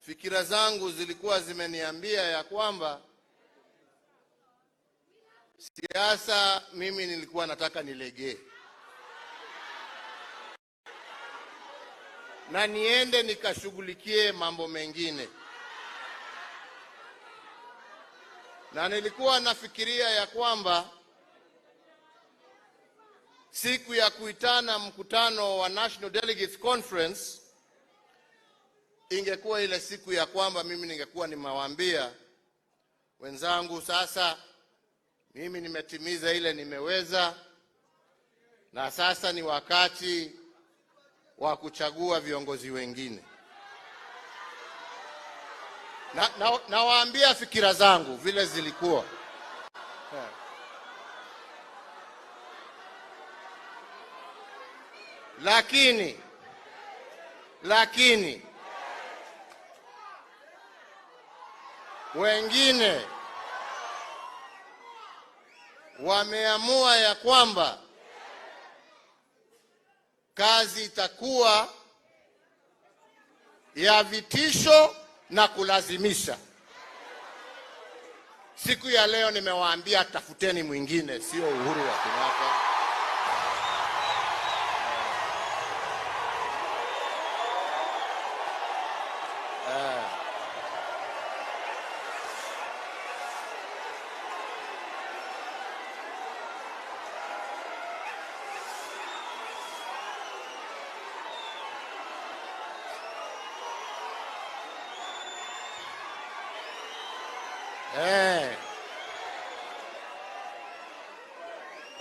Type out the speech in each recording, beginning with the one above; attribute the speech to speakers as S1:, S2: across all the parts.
S1: fikira zangu zilikuwa zimeniambia ya kwamba siasa mimi nilikuwa nataka nilegee na niende nikashughulikie mambo mengine, na nilikuwa nafikiria ya kwamba siku ya kuitana mkutano wa National Delegates Conference ingekuwa ile siku ya kwamba mimi ningekuwa nimewaambia wenzangu, sasa mimi nimetimiza ile nimeweza, na sasa ni wakati wa kuchagua viongozi wengine. Nawaambia fikira zangu vile zilikuwa. Lakini wengine wameamua ya kwamba kazi itakuwa ya vitisho na kulazimisha. Siku ya leo nimewaambia tafuteni mwingine, sio Uhuru wa Kenyatta.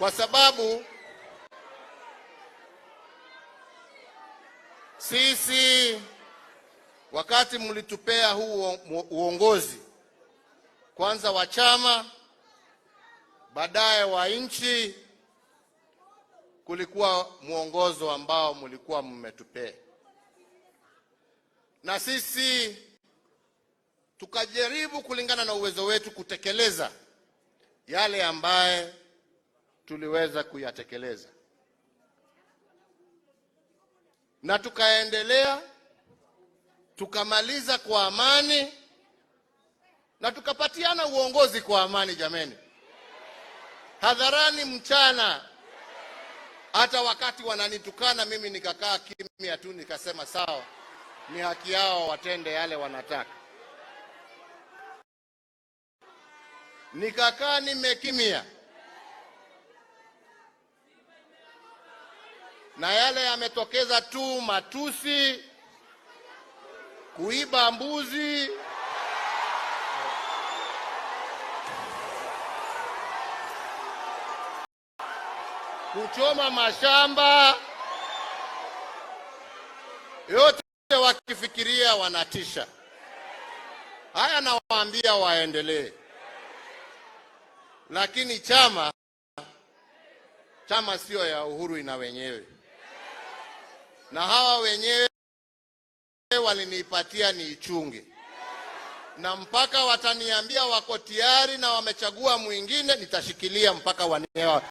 S1: Kwa sababu sisi wakati mlitupea huu uongozi, kwanza wa chama, baadaye wa nchi, kulikuwa muongozo ambao mlikuwa mmetupea, na sisi tukajaribu kulingana na uwezo wetu kutekeleza yale ambaye tuliweza kuyatekeleza, na tukaendelea, tukamaliza kwa amani, na tukapatiana uongozi kwa amani. Jameni, hadharani, mchana, hata wakati wananitukana mimi nikakaa kimya tu, nikasema sawa, ni haki yao watende yale wanataka. Nikakaa nimekimya, na yale yametokeza tu matusi, kuiba mbuzi, kuchoma mashamba, yote wakifikiria wanatisha. Haya nawaambia waendelee, lakini chama sio ya Uhuru, ina wenyewe, na hawa wenyewe walinipatia niichunge, na mpaka wataniambia wako tayari na wamechagua mwingine, nitashikilia mpaka wataniambia